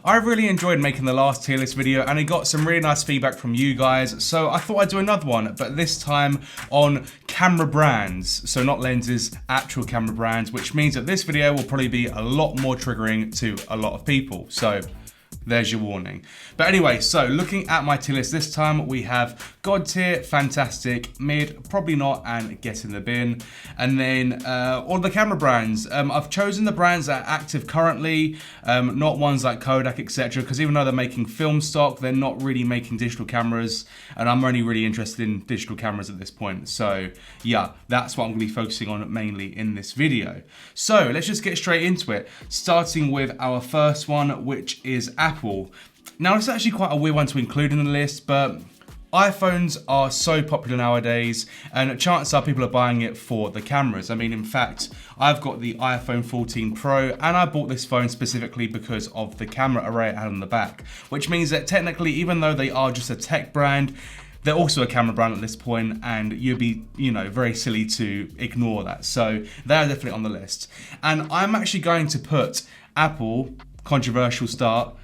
I really enjoyed making the last tier list video and I got some really nice feedback from you guys, so I thought I'd do another one, but this time on camera brands. So not lenses, actual camera brands, which means that this video will probably be a lot more triggering to a lot of people. So there's your warning. But anyway, so looking at my tier list this time, we have God tier, fantastic, mid, probably not, and get in the bin. And then all the camera brands. I've chosen the brands that are active currently, not ones like Kodak, etc. Because even though they're making film stock, they're not really making digital cameras. And I'm only really interested in digital cameras at this point. So yeah, that's what I'm going to be focusing on mainly in this video. So let's just get straight into it. Starting with our first one, which is Apple. Now, it's actually quite a weird one to include in the list, but iPhones are so popular nowadays, and chances are people are buying it for the cameras. I mean, in fact, I've got the iPhone 14 Pro, and I bought this phone specifically because of the camera array it had on the back, which means that technically, even though they are just a tech brand, they're also a camera brand at this point, and you'd be, very silly to ignore that. So they're definitely on the list. And I'm actually going to put Apple, controversial start,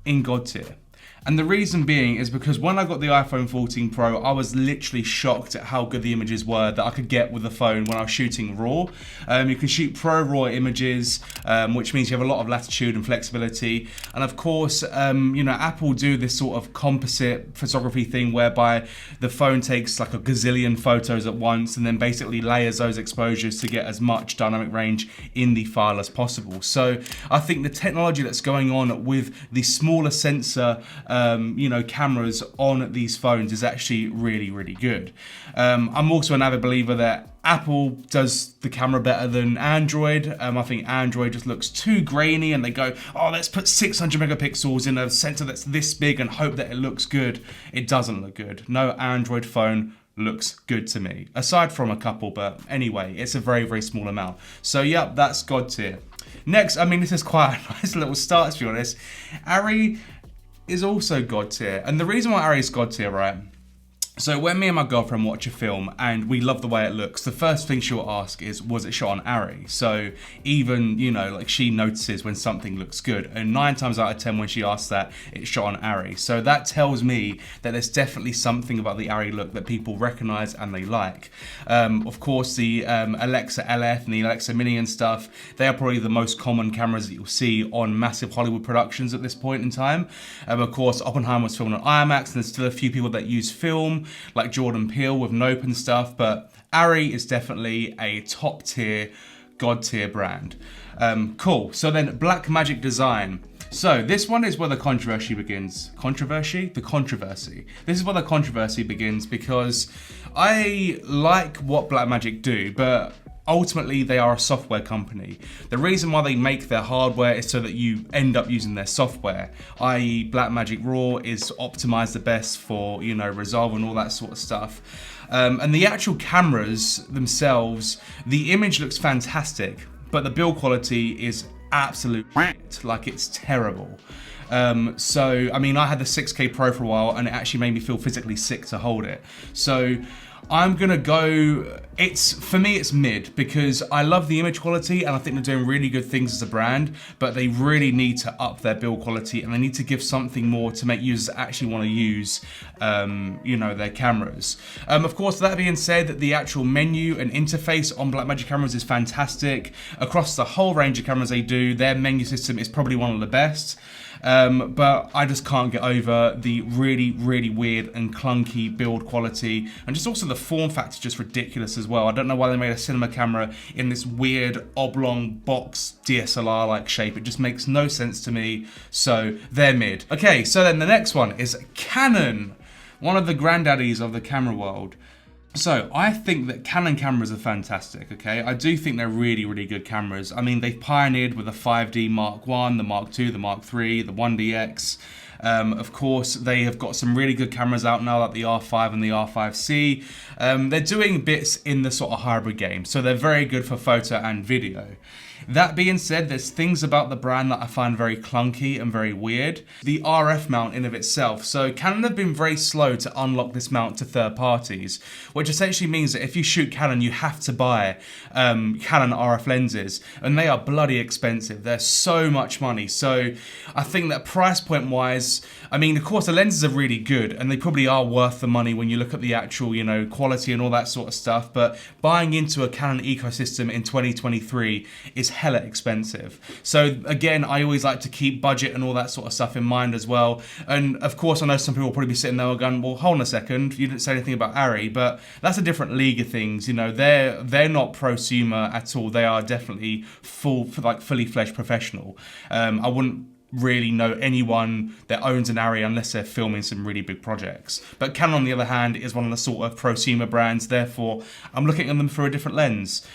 in God tier. And the reason being is because when I got the iPhone 14 Pro, I was literally shocked at how good the images were that I could get with the phone when I was shooting RAW. You can shoot Pro RAW images, which means you have a lot of latitude and flexibility. And of course, Apple do this sort of composite photography thing whereby the phone takes like a gazillion photos at once and then basically layers those exposures to get as much dynamic range in the file as possible. So I think the technology that's going on with the smaller sensor cameras on these phones is actually really, really good. I'm also an avid believer that Apple does the camera better than Android. I think Android just looks too grainy and they go, oh, let's put 600 megapixels in a sensor that's this big and hope that it looks good. It doesn't look good. No Android phone looks good to me, aside from a couple, but anyway, it's a very, very small amount. So yeah, that's God tier. Next, I mean, this is quite a nice little start, to be honest. Arri is also God tier. And the reason why Arri is God tier, right? So when me and my girlfriend watch a film and we love the way it looks, the first thing she'll ask is, was it shot on Arri? So even, she notices when something looks good. And 9 times out of 10 when she asks that, it's shot on Arri. So that tells me that there's definitely something about the Arri look that people recognize and they like. Of course, the Alexa LF and the Alexa Mini and stuff, they are probably the most common cameras that you'll see on massive Hollywood productions at this point in time. Of course, Oppenheimer was filmed on IMAX, and there's still a few people that use film, like Jordan Peele with Nope and stuff, but Arri is definitely a top tier, God tier brand. Cool, so then Blackmagic Design. So this one is where the controversy begins. Controversy? The controversy. This is where the controversy begins because I like what Blackmagic do, but ultimately, they are a software company. The reason why they make their hardware is so that you end up using their software, i.e. Blackmagic RAW is optimized the best for, Resolve and all that sort of stuff. And the actual cameras themselves, the image looks fantastic, but the build quality is absolute shit. Like, it's terrible. So, I mean, I had the 6K Pro for a while and it actually made me feel physically sick to hold it. So I'm gonna go, for me it's mid, because I love the image quality and I think they're doing really good things as a brand, but they really need to up their build quality and they need to give something more to make users actually want to use, their cameras. Of course, that being said, the actual menu and interface on Blackmagic cameras is fantastic. Across the whole range of cameras they do, their menu system is probably one of the best. But I just can't get over the really, really weird and clunky build quality, and just also the form factor just ridiculous as well. I don't know why they made a cinema camera in this weird oblong box DSLR-like shape. It just makes no sense to me, so they're mid. Okay, so then the next one is Canon, one of the granddaddies of the camera world. So I think that Canon cameras are fantastic, okay? I do think they're really, really good cameras. I mean, they've pioneered with the 5D Mark I, the Mark II, the Mark III, the 1DX. Of course, they have got some really good cameras out now, like the R5 and the R5C. They're doing bits in the sort of hybrid game, so they're very good for photo and video. That being said, there's things about the brand that I find very clunky and very weird. The RF mount in of itself. So Canon have been very slow to unlock this mount to third parties, which essentially means that if you shoot Canon, you have to buy Canon RF lenses, and they are bloody expensive. They're so much money. So I think that price point wise, I mean, of course the lenses are really good and they probably are worth the money when you look at the actual, you know, quality and all that sort of stuff, but buying into a Canon ecosystem in 2023 is hella expensive. So again, I always like to keep budget and all that sort of stuff in mind as well. And of course, I know some people will probably be sitting there going, well, hold on a second, you didn't say anything about Arri, but that's a different league of things. You know, they're not prosumer at all. They are definitely fully fledged professional. I wouldn't really know anyone that owns an Arri unless they're filming some really big projects. But Canon, on the other hand, is one of the sort of prosumer brands, therefore I'm looking at them through a different lens.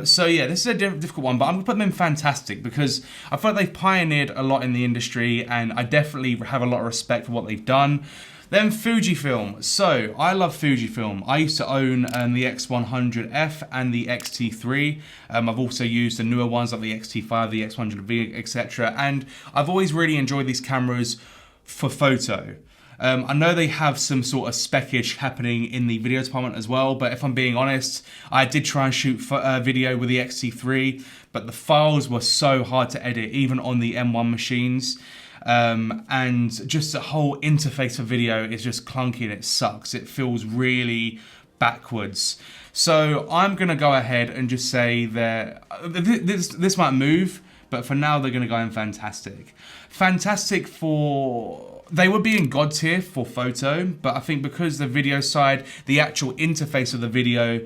So yeah, this is a difficult one, but I'm gonna put them in fantastic because I feel like they've pioneered a lot in the industry and I definitely have a lot of respect for what they've done. Then Fujifilm. So I love Fujifilm. I used to own the X100F and the X-T3. I've also used the newer ones like the X-T5, the X100V, etc. And I've always really enjoyed these cameras for photo. I know they have some sort of speckage happening in the video department as well, but if I'm being honest, I did try and shoot video with the X-T3, but the files were so hard to edit, even on the M1 machines. And just the whole interface for video is just clunky and it sucks. It feels really backwards. So I'm gonna go ahead and just say that this might move, but for now they're gonna go in fantastic. Fantastic for, they would be in God tier for photo, but I think because the video side, the actual interface of the video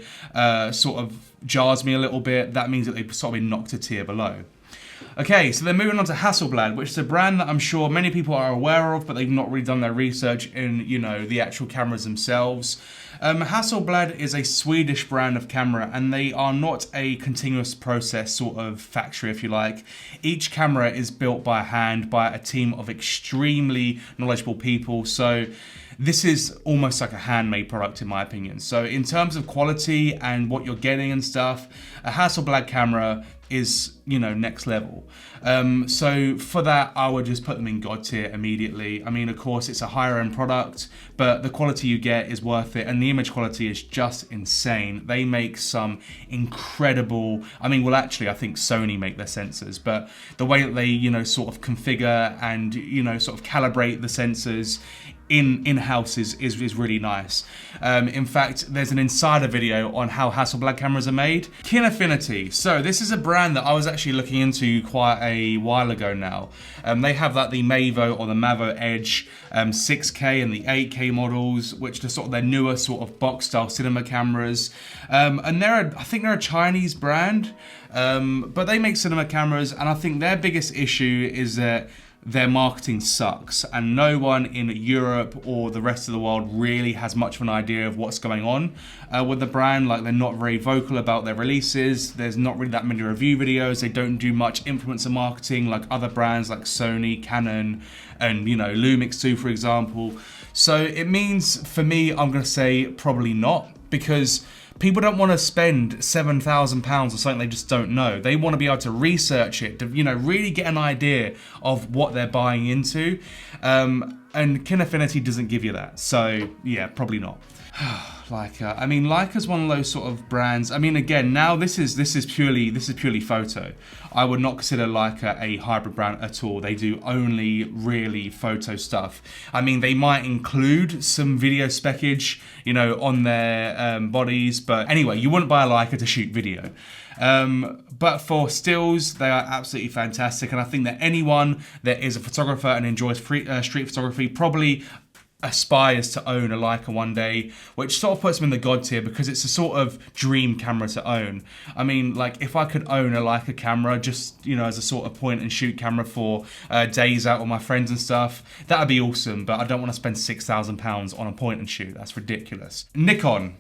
sort of jars me a little bit, that means that they've sort of been knocked a tier below. Okay, so then moving on to Hasselblad, which is a brand that I'm sure many people are aware of, but they've not really done their research in, you know, the actual cameras themselves. Hasselblad is a Swedish brand of camera, and they are not a continuous process sort of factory, if you like. Each camera is built by hand by a team of extremely knowledgeable people, so this is almost like a handmade product in my opinion. So in terms of quality and what you're getting and stuff, a Hasselblad camera is, you know, next level. So for that, I would just put them in God tier immediately. I mean, of course, it's a higher end product, but the quality you get is worth it, and the image quality is just insane. They make some incredible, I mean, well, actually, I think Sony make their sensors, but the way that they, you know, sort of configure and, you know, sort of calibrate the sensors in-house is really nice. In fact, there's an insider video on how Hasselblad cameras are made. Kinefinity. So this is a brand that I was actually looking into quite a while ago now. They have like the Mavo or the Mavo Edge 6K and the 8K models, which are sort of their newer sort of box style cinema cameras. And I think they're a Chinese brand, but they make cinema cameras, and I think their biggest issue is that their marketing sucks and no one in Europe or the rest of the world really has much of an idea of what's going on with the brand. Like, they're not very vocal about their releases. There's not really that many review videos. They don't do much influencer marketing like other brands like Sony, Canon, and, you know, Lumix too, for example. So it means, for me, I'm gonna say probably not, because people don't want to spend £7,000 or something they just don't know. They want to be able to research it, to, you know, really get an idea of what they're buying into. And Kinefinity doesn't give you that. So yeah, probably not. Leica. I mean, Leica's one of those sort of brands. I mean, again, now this is purely photo. I would not consider Leica a hybrid brand at all. They do only really photo stuff. I mean, they might include some video speckage, you know, on their bodies, but anyway, you wouldn't buy a Leica to shoot video. But for stills, they are absolutely fantastic, and I think that anyone that is a photographer and enjoys street photography probably aspires to own a Leica one day, which sort of puts them in the God tier because it's a sort of dream camera to own. I mean, like, if I could own a Leica camera just, you know, as a sort of point and shoot camera for days out with my friends and stuff, that would be awesome, but I don't want to spend £6,000 on a point and shoot. That's ridiculous. Nikon.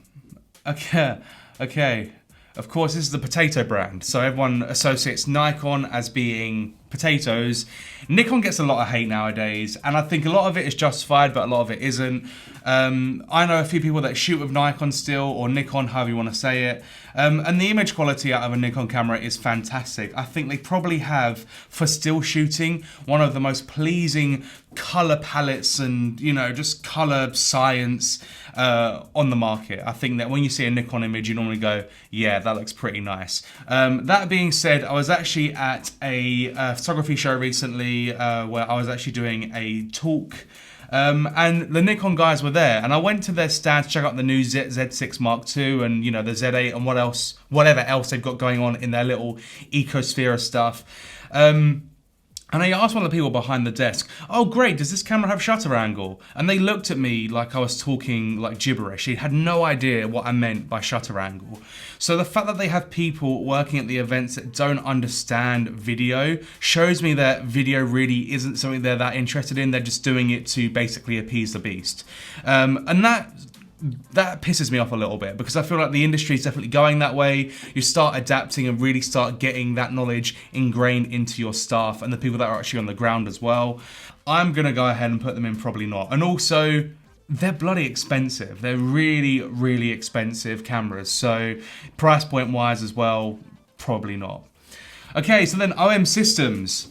Okay. Of course, this is the potato brand, so everyone associates Nikon as being potatoes, Nikon gets a lot of hate nowadays, and I think a lot of it is justified, but a lot of it isn't. I know a few people that shoot with Nikon still, or Nikon, however you want to say it, and the image quality out of a Nikon camera is fantastic. I think they probably have, for still shooting, one of the most pleasing color palettes and, you know, just color science on the market. I think that when you see a Nikon image, you normally go, yeah, that looks pretty nice. That being said, I was actually at a photography show recently where I was actually doing a talk, and the Nikon guys were there, and I went to their stand to check out the new Z6 Mark II and, you know, the Z8 and whatever else they've got going on in their little ecosphere of stuff. And I asked one of the people behind the desk, oh great, does this camera have shutter angle? And they looked at me like I was talking like gibberish. They had no idea what I meant by shutter angle. So the fact that they have people working at the events that don't understand video shows me that video really isn't something they're that interested in. They're just doing it to basically appease the beast. And that pisses me off a little bit, because I feel like the industry is definitely going that way. You start adapting and really start getting that knowledge ingrained into your staff and the people that are actually on the ground as well. I'm gonna go ahead and put them in probably not. And also, they're bloody expensive. They're really, really expensive cameras. So price point wise as well, probably not. Okay, so then OM Systems.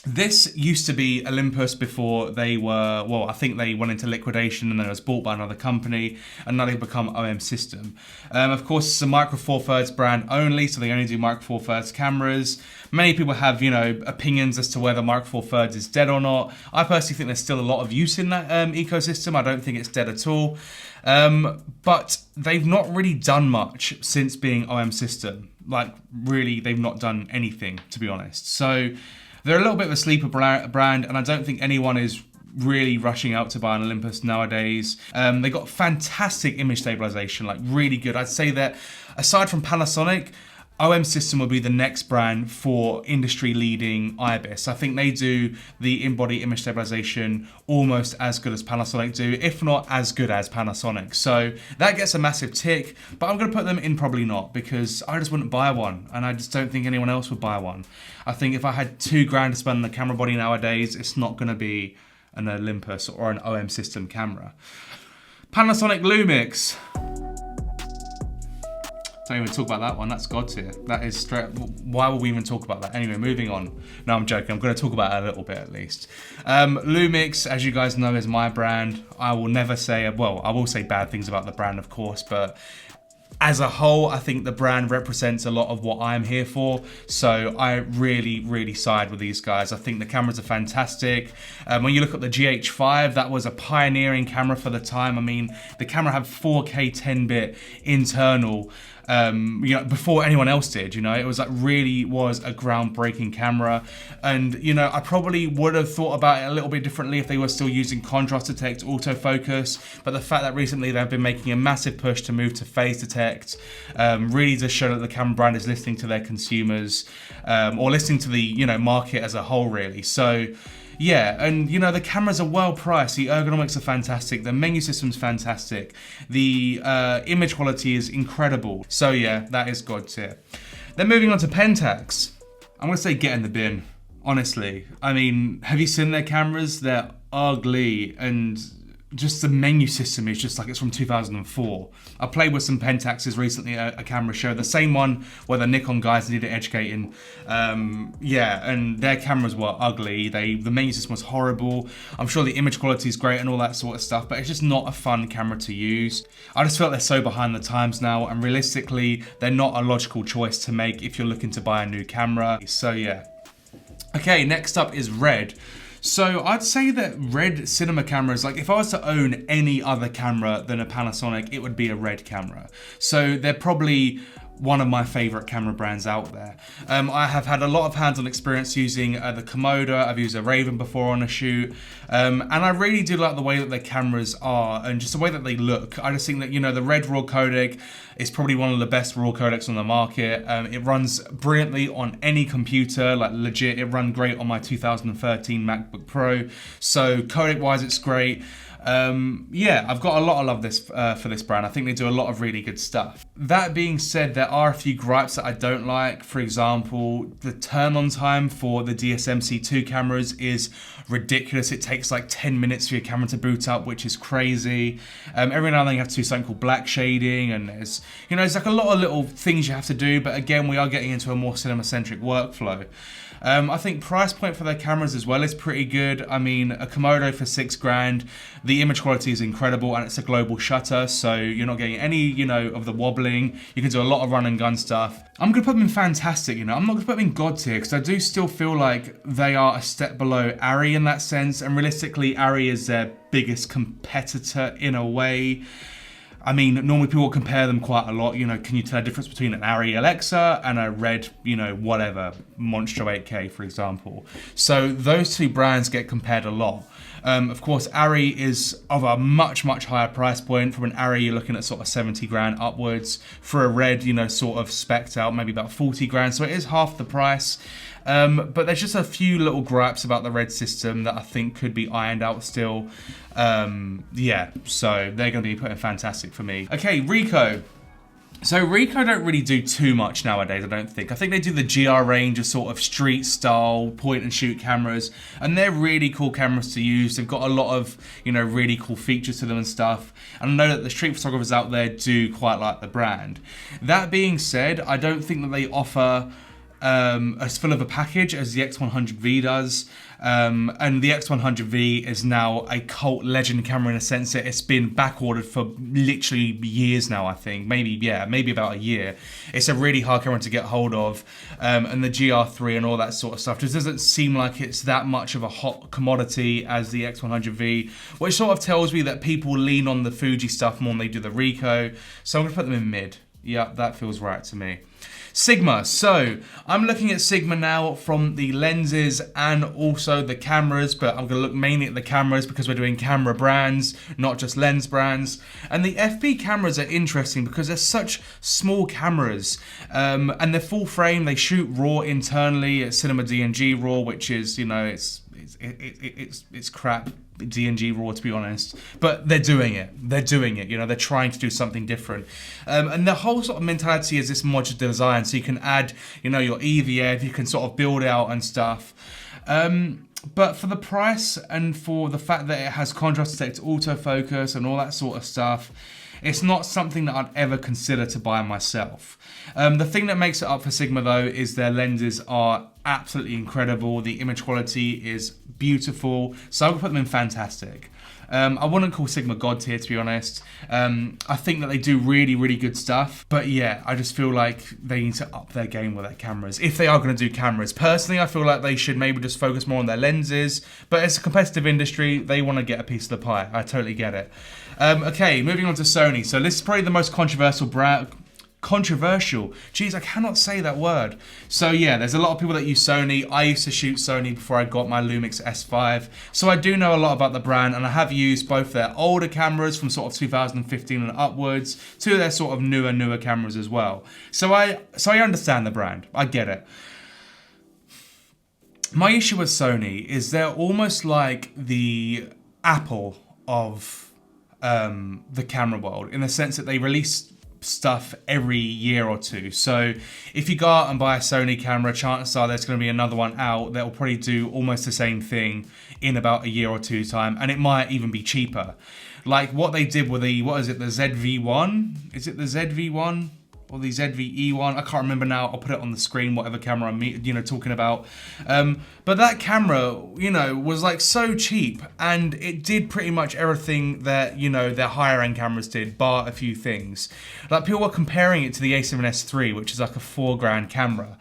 This used to be Olympus before they were, well, I think they went into liquidation and then it was bought by another company, and now they've become OM System. Of course, it's a Micro Four Thirds brand only, so they only do Micro Four Thirds cameras. Many people have, you know, opinions as to whether Micro Four Thirds is dead or not. I personally think there's still a lot of use in that ecosystem. I don't think it's dead at all. But they've not really done much since being OM System. Like, really, they've not done anything, to be honest. So they're a little bit of a sleeper brand, and I don't think anyone is really rushing out to buy an Olympus nowadays. They got fantastic image stabilization, like really good. I'd say that aside from Panasonic, OM System will be the next brand for industry-leading IBIS. I think they do the in-body image stabilization almost as good as Panasonic do, if not as good as Panasonic. So that gets a massive tick, but I'm going to put them in probably not, because I just wouldn't buy one, and I just don't think anyone else would buy one. I think if I had $2,000 to spend on the camera body nowadays, it's not going to be an Olympus or an OM System camera. Panasonic LUMIX. Don't even talk about that one, that's God tier. That is straight, why would we even talk about that? Anyway, moving on. No, I'm joking, I'm gonna talk about it a little bit at least. LUMIX, as you guys know, is my brand. I will never say, well, I will say bad things about the brand, of course, but as a whole, I think the brand represents a lot of what I'm here for. So I really, really side with these guys. I think the cameras are fantastic. When you look at the GH5, that was a pioneering camera for the time. I mean, the camera had 4K 10-bit internal, you know, before anyone else did. You know, it was like really was a groundbreaking camera, and you know, I probably would have thought about it a little bit differently if they were still using contrast detect autofocus. But the fact that recently they've been making a massive push to move to phase detect really does show that the camera brand is listening to their consumers, or listening to the, you know, market as a whole, really. So yeah, and you know, the cameras are well priced, the ergonomics are fantastic, the menu system's fantastic, the image quality is incredible. So yeah, that is God tier. Then moving on to Pentax. I'm gonna say get in the bin, honestly. I mean, have you seen their cameras? They're ugly, and just the menu system is just like it's from 2004. I played with some Pentaxes recently at a camera show, the same one where the Nikon guys needed educating. Yeah, and their cameras were ugly. The menu system was horrible. I'm sure the image quality is great and all that sort of stuff, but it's just not a fun camera to use. I just felt they're so behind the times now, and realistically, they're not a logical choice to make if you're looking to buy a new camera. So yeah. Okay, next up is Red. So I'd say that Red cinema cameras, like if I was to own any other camera than a Panasonic, it would be a Red camera. So they're probably one of my favorite camera brands out there. I have had a lot of hands-on experience using the Komodo. I've used a Raven before on a shoot, and I really do like the way that their cameras are and just the way that they look. I just think that, you know, the Red RAW codec is probably one of the best RAW codecs on the market. It runs brilliantly on any computer, like legit. It ran great on my 2013 MacBook Pro. So codec-wise, it's great. Yeah, I've got a lot of love for this brand. I think they do a lot of really good stuff. That being said, there are a few gripes that I don't like. For example, the turn on time for the DSM-C2 cameras is ridiculous. It takes like 10 minutes for your camera to boot up, which is crazy. Every now and then you have to do something called black shading, and there's like a lot of little things you have to do, but again, we are getting into a more cinema-centric workflow. I think price point for their cameras as well is pretty good. I mean, a Komodo for $6,000, the image quality is incredible, and it's a global shutter, so you're not getting any, of the wobbling. You can do a lot of run and gun stuff. I'm gonna put them in fantastic, I'm not gonna put them in god tier, because I do still feel like they are a step below Arri in that sense, and realistically, Arri is their biggest competitor in a way. I mean, normally people compare them quite a lot. Can you tell a difference between an Arri Alexa and a Red, whatever, Monstro 8K, for example? So those two brands get compared a lot. Of course, Arri is of a much, much higher price point. From an Arri, you're looking at sort of 70 grand upwards. For a Red, sort of spec'd out, maybe about 40 grand. So it is half the price. But there's just a few little gripes about the Red system that I think could be ironed out still. Yeah, so they're going to be putting fantastic for me. Okay, Ricoh. So Ricoh don't really do too much nowadays, I don't think. I think they do the GR range of sort of street style point and shoot cameras, and they're really cool cameras to use. They've got a lot of, really cool features to them and stuff. And I know that the street photographers out there do quite like the brand. That being said, I don't think that they offer as full of a package as the X100V does. And the X100V is now a cult legend camera in a sense that it's been back ordered for literally years now, I think. Maybe about a year. It's a really hard camera to get hold of. And the GR3 and all that sort of stuff just doesn't seem like it's that much of a hot commodity as the X100V, which sort of tells me that people lean on the Fuji stuff more than they do the Ricoh. So I'm gonna put them in mid. Yeah, that feels right to me. Sigma. So I'm looking at Sigma now from the lenses and also the cameras, but I'm going to look mainly at the cameras because we're doing camera brands, not just lens brands. And the FP cameras are interesting because they're such small cameras, and they're full frame. They shoot RAW internally at Cinema DNG RAW, which is, it's crap. DNG RAW, to be honest, but they're doing it. They're trying to do something different, and the whole sort of mentality is this modular design, so you can add, your EVF, you can sort of build out and stuff. But for the price and for the fact that it has contrast detect autofocus and all that sort of stuff, it's not something that I'd ever consider to buy myself. The thing that makes it up for Sigma though is their lenses are absolutely incredible. The image quality is beautiful, so I would put them in fantastic. I wouldn't call Sigma god tier, to be honest. I think that they do really, really good stuff, but yeah, I just feel like they need to up their game with their cameras if they are going to do cameras. Personally, I feel like they should maybe just focus more on their lenses, but it's a competitive industry. They want to get a piece of the pie. I totally get it. Okay, moving on to Sony. So this is probably the most controversial brand. Jeez, I cannot say that word. So yeah, there's a lot of people that use Sony. I used to shoot Sony before I got my Lumix S5. So I do know a lot about the brand, and I have used both their older cameras from sort of 2015 and upwards to their sort of newer cameras as well. So I understand the brand. I get it. My issue with Sony is they're almost like the Apple of the camera world, in the sense that they release stuff every year or two. So if you go out and buy a Sony camera, chances are there's going to be another one out that will probably do almost the same thing in about a year or two time, and it might even be cheaper. Like what they did with the, the ZV-1? Is it the ZV-1? Or the ZV-E1, I can't remember now. I'll put it on the screen, whatever camera I'm talking about. But that camera, was like so cheap, and it did pretty much everything that, their higher end cameras did, bar a few things. Like people were comparing it to the A7S III, which is like a $4,000 camera.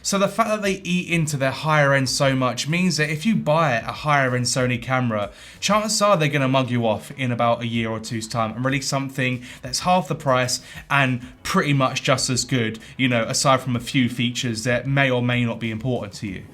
So the fact that they eat into their higher end so much means that if you buy a higher end Sony camera, chances are they're going to mug you off in about a year or two's time and release something that's half the price and pretty much just as good, aside from a few features that may or may not be important to you.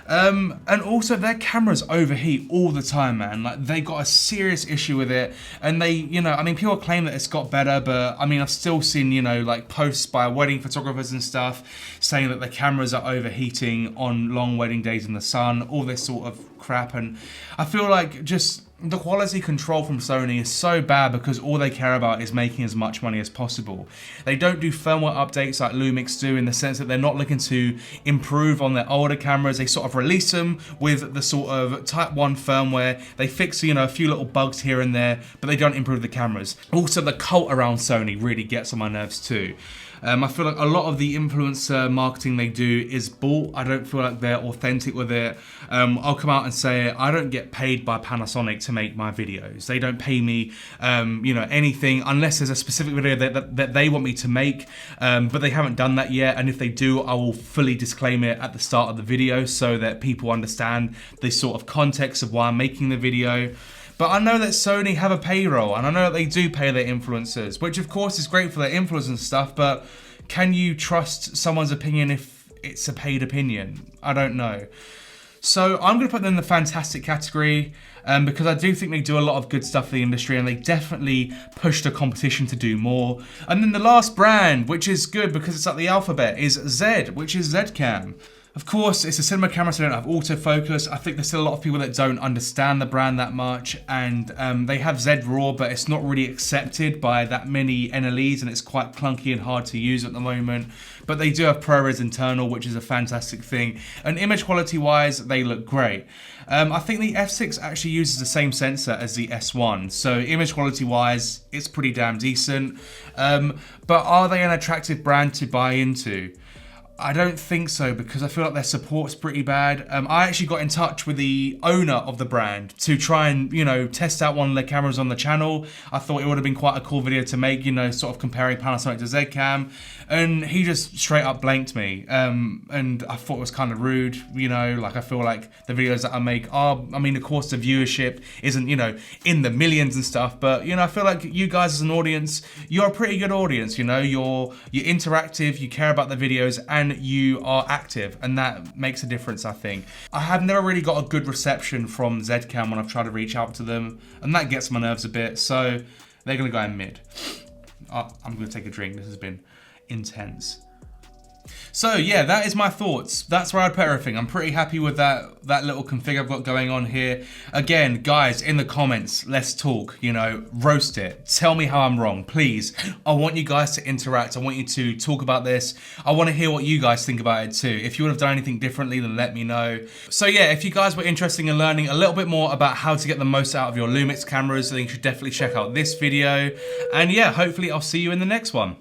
And also their cameras overheat all the time, man. Like they got a serious issue with it, and they, people claim that it's got better, but I've still seen, like posts by wedding photographers and stuff saying that the cameras are overheating on long wedding days in the sun, all this sort of crap. And I feel like just the quality control from Sony is so bad because all they care about is making as much money as possible. They don't do firmware updates like Lumix do, in the sense that they're not looking to improve on their older cameras. They sort of release them with the sort of Type 1 firmware. They fix, you know, a few little bugs here and there, but they don't improve the cameras. Also, the cult around Sony really gets on my nerves too. I feel like a lot of the influencer marketing they do is bought. I don't feel like they're authentic with it. I'll come out and say I don't get paid by Panasonic to make my videos. They don't pay me, you know, anything unless there's a specific video that they want me to make, but they haven't done that yet. And if they do, I will fully disclaim it at the start of the video so that people understand the sort of context of why I'm making the video. But I know that Sony have a payroll, and I know that they do pay their influencers, which of course is great for their influencers and stuff, but can you trust someone's opinion if it's a paid opinion? I don't know. So I'm going to put them in the fantastic category because I do think they do a lot of good stuff for the industry, and they definitely push the competition to do more. And then the last brand, which is good because it's like the alphabet, is Z, which is Zcam. Of course, it's a cinema camera, so they don't have autofocus. I think there's still a lot of people that don't understand the brand that much, and they have Z RAW, but it's not really accepted by that many NLEs, and it's quite clunky and hard to use at the moment. But they do have ProRes internal, which is a fantastic thing. And image quality-wise, they look great. I think the F6 actually uses the same sensor as the S1, so image quality-wise, it's pretty damn decent. But are they an attractive brand to buy into? I don't think so, because I feel like their support's pretty bad. I actually got in touch with the owner of the brand to try and, you know, test out one of their cameras on the channel. I thought it would have been quite a cool video to make, you know, sort of comparing Panasonic to Zcam. And he just straight up blanked me. And I thought it was kind of rude, you know, like I feel like the videos that I make are, I mean, of course the viewership isn't, you know, in the millions and stuff, but, you know, I feel like you guys as an audience, you're a pretty good audience, you know, you're interactive, you care about the videos, and you are active, and that makes a difference, I think. I have never really got a good reception from Zcam when I've tried to reach out to them, and that gets my nerves a bit, so they're gonna go in mid. I'm gonna take a drink, this has been intense. So yeah, that is my thoughts. That's where I'd put everything. I'm pretty happy with that little config I've got going on here. Again, guys, in the comments, let's talk, you know, roast it. Tell me how I'm wrong, please. I want you guys to interact. I want you to talk about this. I want to hear what you guys think about it too. If you would have done anything differently, then let me know. So yeah, if you guys were interested in learning a little bit more about how to get the most out of your Lumix cameras, then you should definitely check out this video. And yeah, hopefully I'll see you in the next one.